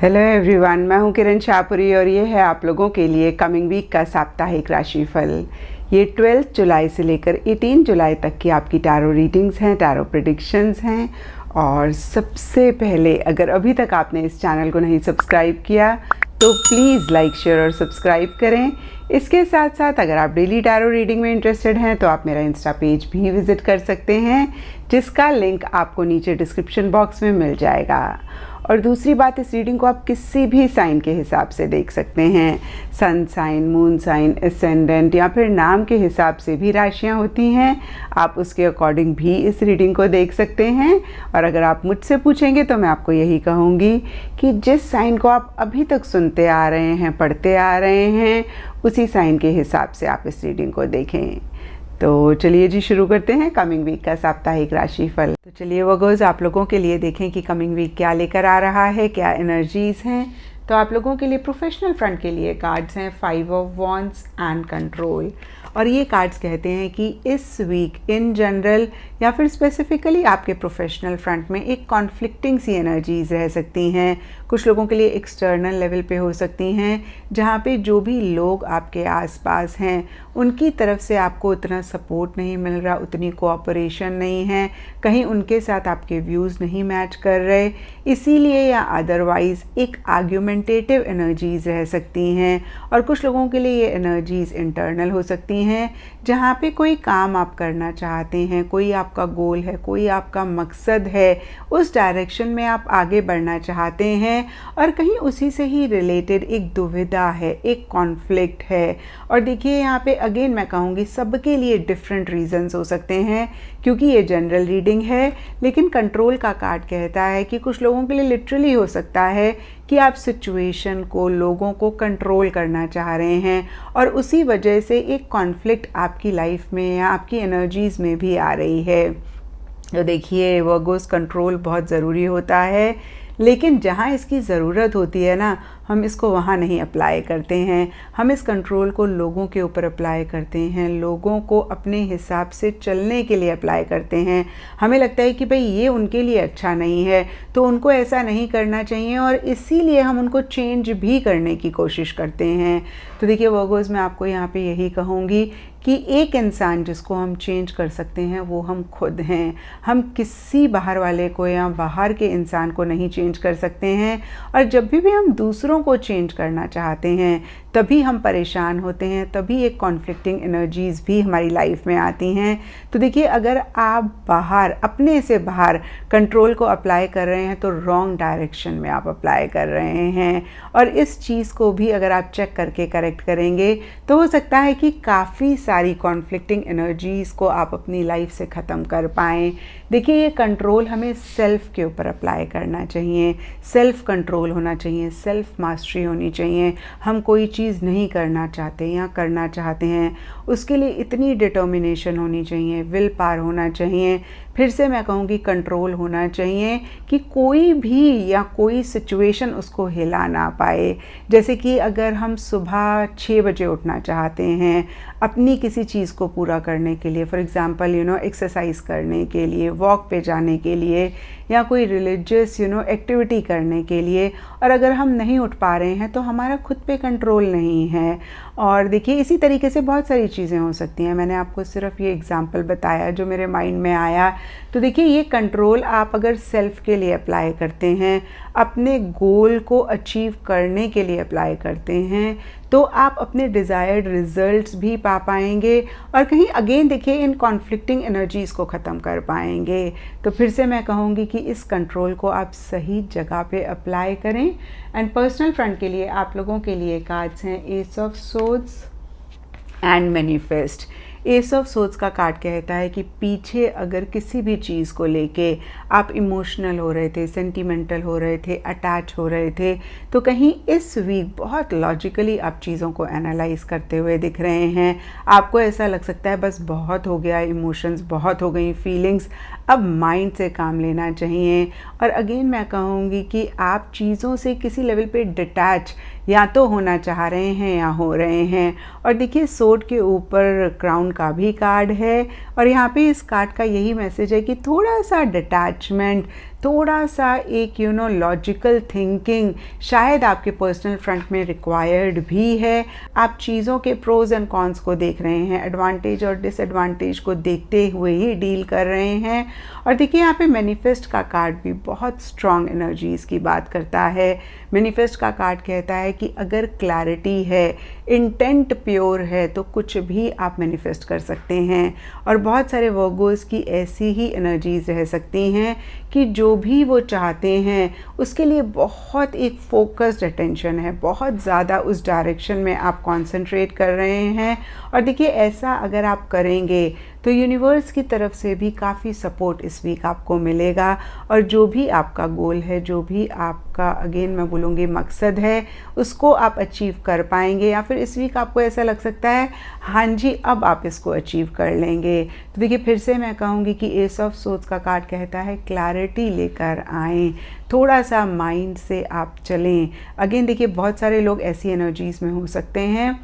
Hello everyone, मैं हूं किरण शाहपुरी और ये है आप लोगों के लिए कमिंग वीक का साप्ताहिक राशिफल। ये 12 जुलाई से लेकर 18 जुलाई तक की आपकी टैरो रीडिंग्स हैं, टैरो प्रेडिक्शंस हैं। और सबसे पहले, अगर अभी तक आपने इस चैनल को नहीं सब्सक्राइब किया तो प्लीज़ लाइक, शेयर और सब्सक्राइब करें। इसके साथ साथ अगर आप डेली टैरो रीडिंग में इंटरेस्टेड हैं तो आप मेरा इंस्टा पेज भी विज़िट कर सकते हैं, जिसका लिंक आपको नीचे डिस्क्रिप्शन बॉक्स में मिल जाएगा। और दूसरी बात, इस रीडिंग को आप किसी भी साइन के हिसाब से देख सकते हैं। Sun sign, moon sign, ascendant या फिर नाम के हिसाब से भी राशियां होती हैं। आप उसके अकॉर्डिंग भी इस रीडिंग को देख सकते हैं। और अगर आप मुझसे पूछेंगे तो मैं आपको यही कहूँगी कि जिस साइन को आप अभी तक सुनते आ रहे हैं, पढ़ते आ रहे हैं, उसी साइन के हिसाब से आप इस रीडिंग को देखें। तो चलिए जी, शुरू करते हैं कमिंग वीक का साप्ताहिक राशिफल। तो चलिए वर्गोज़, आप लोगों के लिए देखें कि कमिंग वीक क्या लेकर आ रहा है, क्या एनर्जीज़ हैं। तो आप लोगों के लिए प्रोफेशनल फ्रंट के लिए कार्ड्स हैं 5 ऑफ वॉन्ड्स एंड कंट्रोल। और ये कार्ड्स कहते हैं कि इस वीक इन जनरल या फिर स्पेसिफिकली आपके प्रोफेशनल फ्रंट में एक कॉन्फ्लिक्टिंग सी एनर्जीज़ रह सकती हैं। कुछ लोगों के लिए एक्सटर्नल लेवल पे हो सकती हैं, जहाँ पे जो भी लोग आपके आसपास हैं उनकी तरफ से आपको उतना सपोर्ट नहीं मिल रहा, उतनी कोऑपरेशन नहीं है, कहीं उनके साथ आपके व्यूज़ नहीं मैच कर रहे, इसीलिए या अदरवाइज़ एक आर्ग्यूमेंटेटिव एनर्जीज़ रह सकती हैं। और कुछ लोगों के लिए ये एनर्जीज़ इंटरनल हो सकती हैं, जहाँ पे कोई काम आप करना चाहते हैं, कोई आपका गोल है, कोई आपका मकसद है, उस डायरेक्शन में आप आगे बढ़ना चाहते हैं और कहीं उसी से ही रिलेटेड एक दुविधा है, एक कॉन्फ्लिक्ट है। और देखिए यहाँ पे अगेन मैं कहूँगी सबके लिए डिफरेंट रीजंस हो सकते हैं, क्योंकि ये जनरल रीडिंग है। लेकिन कंट्रोल का कार्ड कहता है कि कुछ लोगों के लिए लिटरली हो सकता है कि आप सिचुएशन को, लोगों को कंट्रोल करना चाह रहे हैं और उसी वजह से एक कॉन्फ्लिक्ट आपकी लाइफ में या आपकी एनर्जीज़ में भी आ रही है। तो देखिए वर्गोस, कंट्रोल बहुत ज़रूरी होता है, लेकिन जहाँ इसकी ज़रूरत होती है ना, हम इसको वहाँ नहीं अप्लाई करते हैं। हम इस कंट्रोल को लोगों के ऊपर अप्लाई करते हैं, लोगों को अपने हिसाब से चलने के लिए अप्लाई करते हैं। हमें लगता है कि भाई ये उनके लिए अच्छा नहीं है तो उनको ऐसा नहीं करना चाहिए, और इसीलिए हम उनको चेंज भी करने की कोशिश करते हैं। तो देखिए वर्गोज़, मैं आपको यहाँ पे यही कहूँगी कि एक इंसान जिसको हम चेंज कर सकते हैं वो हम खुद हैं। हम किसी बाहर वाले को या बाहर के इंसान को नहीं चेंज कर सकते हैं। और जब भी हम दूसरों को चेंज करना चाहते हैं तभी हम परेशान होते हैं, तभी एक कॉन्फ्लिक्टिंग एनर्जीज़ भी हमारी लाइफ में आती हैं। तो देखिए, अगर आप बाहर, अपने से बाहर कंट्रोल को अप्लाई कर रहे हैं तो रॉन्ग डायरेक्शन में आप अप्लाई कर रहे हैं। और इस चीज़ को भी अगर आप चेक करके करेक्ट करेंगे तो हो सकता है कि काफ़ी सारी कॉन्फ्लिक्टिंग एनर्जीज़ को आप अपनी लाइफ से ख़त्म कर पाएँ। देखिए, ये कंट्रोल हमें सेल्फ़ के ऊपर अप्लाई करना चाहिए, सेल्फ़ कंट्रोल होना चाहिए, सेल्फ़ मास्टरी होनी चाहिए। हम कोई चीज़ नहीं करना चाहते या करना चाहते हैं, उसके लिए इतनी डिटर्मिनेशन होनी चाहिए, विल पावर होना चाहिए, फिर से मैं कहूँगी कंट्रोल होना चाहिए कि कोई भी या कोई सिचुएशन उसको हिला ना पाए। जैसे कि अगर हम सुबह 6 बजे उठना चाहते हैं अपनी किसी चीज़ को पूरा करने के लिए, फॉर एग्ज़ाम्पल एक्सरसाइज करने के लिए, वॉक पे जाने के लिए, या कोई रिलीजियस एक्टिविटी करने के लिए, और अगर हम नहीं उठ पा रहे हैं तो हमारा खुद पे कंट्रोल नहीं है। और देखिए, इसी तरीके से बहुत सारी चीज़ें हो सकती हैं। मैंने आपको सिर्फ ये एग्जांपल बताया जो मेरे माइंड में आया। तो देखिए, ये कंट्रोल आप अगर सेल्फ़ के लिए अप्लाई करते हैं, अपने गोल को अचीव करने के लिए अप्लाई करते हैं, तो आप अपने डिज़ायर्ड रिजल्ट्स भी पा पाएंगे और कहीं अगेन देखिए इन कॉन्फ्लिक्टिंग एनर्जीज़ को ख़त्म कर पाएंगे। तो फिर से मैं कहूँगी कि इस कंट्रोल को आप सही जगह पे अप्लाई करें। एंड पर्सनल फ्रंट के लिए आप लोगों के लिए कार्ड्स हैं S of swords and manifest. S of swords का कार्ड कहता है कि पीछे अगर किसी भी चीज़ को लेके आप इमोशनल हो रहे थे, सेंटिमेंटल हो रहे थे, अटैच हो रहे थे, तो कहीं इस वीक बहुत लॉजिकली आप चीज़ों को एनालाइज करते हुए दिख रहे हैं। आपको ऐसा लग सकता है बस बहुत हो गया, इमोशंस बहुत हो गई, फीलिंग्स, अब माइंड से काम लेना चाहिए। और अगेन मैं कहूँगी कि आप चीज़ों से किसी लेवल पे डिटैच या तो होना चाह रहे हैं या हो रहे हैं। और देखिए, सोर्ड के ऊपर क्राउन का भी कार्ड है और यहाँ पे इस कार्ड का यही मैसेज है कि थोड़ा सा डिटैचमेंट, थोड़ा सा एक लॉजिकल थिंकिंग शायद आपके पर्सनल फ्रंट में रिक्वायर्ड भी है। आप चीज़ों के प्रोज एंड कॉन्स को देख रहे हैं, एडवांटेज और डिसएडवांटेज को देखते हुए ही डील कर रहे हैं। और देखिए यहाँ पे मैनिफेस्ट का कार्ड भी बहुत स्ट्रॉन्ग एनर्जीज़ की बात करता है। मैनिफेस्ट का कार्ड कहता है कि अगर क्लैरिटी है, इंटेंट प्योर है, तो कुछ भी आप मैनिफेस्ट कर सकते हैं। और बहुत सारे वर्गोस की ऐसी ही एनर्जीज रह सकती हैं कि जो भी वो चाहते हैं उसके लिए बहुत एक फोकस्ड अटेंशन है, बहुत ज़्यादा उस डायरेक्शन में आप कंसंट्रेट कर रहे हैं। और देखिए ऐसा अगर आप करेंगे तो यूनिवर्स की तरफ से भी काफ़ी सपोर्ट इस वीक आपको मिलेगा। और जो भी आपका गोल है, जो भी आपका अगेन मैं बोलूँगी मकसद है, उसको आप अचीव कर पाएंगे। या फिर इस वीक आपको ऐसा लग सकता है हाँ जी अब आप इसको अचीव कर लेंगे। तो देखिए फिर से मैं कहूँगी कि एस ऑफ सोर्ड्स का कार्ड कहता है क्लैरिटी लेकर आएँ, थोड़ा सा माइंड से आप चलें। अगेन देखिए बहुत सारे लोग ऐसी एनर्जीज़ में हो सकते हैं,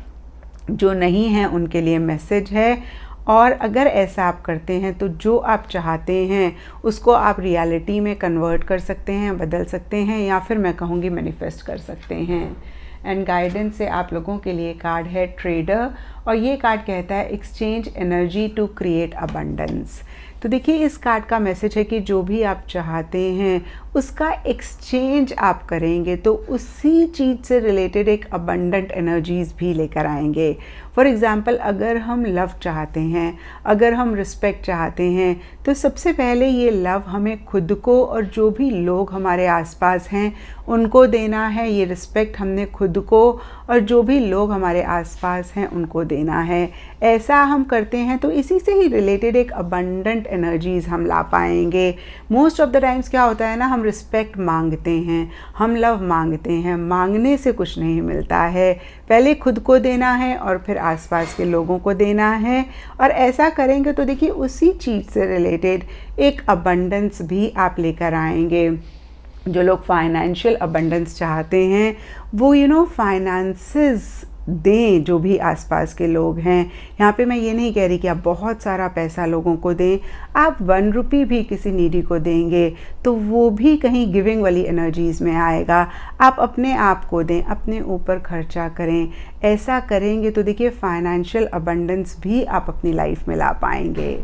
जो नहीं हैं उनके लिए मैसेज है। और अगर ऐसा आप करते हैं तो जो आप चाहते हैं उसको आप रियलिटी में कन्वर्ट कर सकते हैं, बदल सकते हैं, या फिर मैं कहूँगी मैनिफेस्ट कर सकते हैं। एंड गाइडेंस से आप लोगों के लिए कार्ड है ट्रेडर, और ये कार्ड कहता है exchange energy to create abundance. तो देखिए इस कार्ड का मैसेज है कि जो भी आप चाहते हैं उसका एक्सचेंज आप करेंगे तो उसी चीज़ से रिलेटेड एक अबंडेंट एनर्जीज़ भी लेकर आएंगे। फॉर एग्ज़ाम्पल अगर हम लव चाहते हैं, अगर हम रिस्पेक्ट चाहते हैं, तो सबसे पहले ये लव हमें खुद को और जो भी लोग हमारे आसपास हैं उनको देना है। ये रिस्पेक्ट हमने खुद को और जो भी लोग हमारे आसपास हैं उनको देना है। ऐसा हम करते हैं तो इसी से ही रिलेटेड एक अबंडेंट एनर्जीज़ हम ला पाएंगे। मोस्ट ऑफ द टाइम्स क्या होता है ना, हम रिस्पेक्ट मांगते हैं, हम लव मांगते हैं, मांगने से कुछ नहीं मिलता है। पहले खुद को देना है और फिर आसपास के लोगों को देना है। और ऐसा करेंगे तो देखिए उसी चीज़ से रिलेटेड एक अबंडेंस भी आप लेकर आएंगे। जो लोग फाइनेंशियल अबंडेंस चाहते हैं वो फाइनेंसेस दें, जो भी आसपास के लोग हैं। यहाँ पे मैं ये नहीं कह रही कि आप बहुत सारा पैसा लोगों को दें, आप 1 रुपये भी किसी नीडी को देंगे तो वो भी कहीं गिविंग वाली एनर्जीज़ में आएगा। आप अपने आप को दें, अपने ऊपर खर्चा करें। ऐसा करेंगे तो देखिए फाइनेंशियल अबंडेंस भी आप अपनी लाइफ में ला पाएंगे।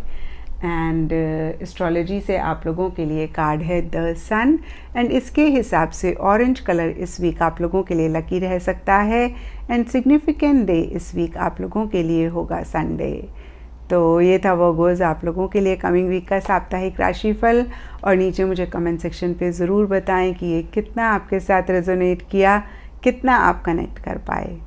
एंड एस्ट्रोलॉजी से आप लोगों के लिए कार्ड है द सन, एंड इसके हिसाब से ऑरेंज कलर इस वीक आप लोगों के लिए लकी रह सकता है। एंड सिग्निफिकेंट डे इस वीक आप लोगों के लिए होगा संडे। तो ये था वर्गोज़ आप लोगों के लिए कमिंग वीक का साप्ताहिक राशिफल। और नीचे मुझे कमेंट सेक्शन पे ज़रूर बताएं कि ये कितना आपके साथ रेजोनेट किया, कितना आप कनेक्ट कर पाए।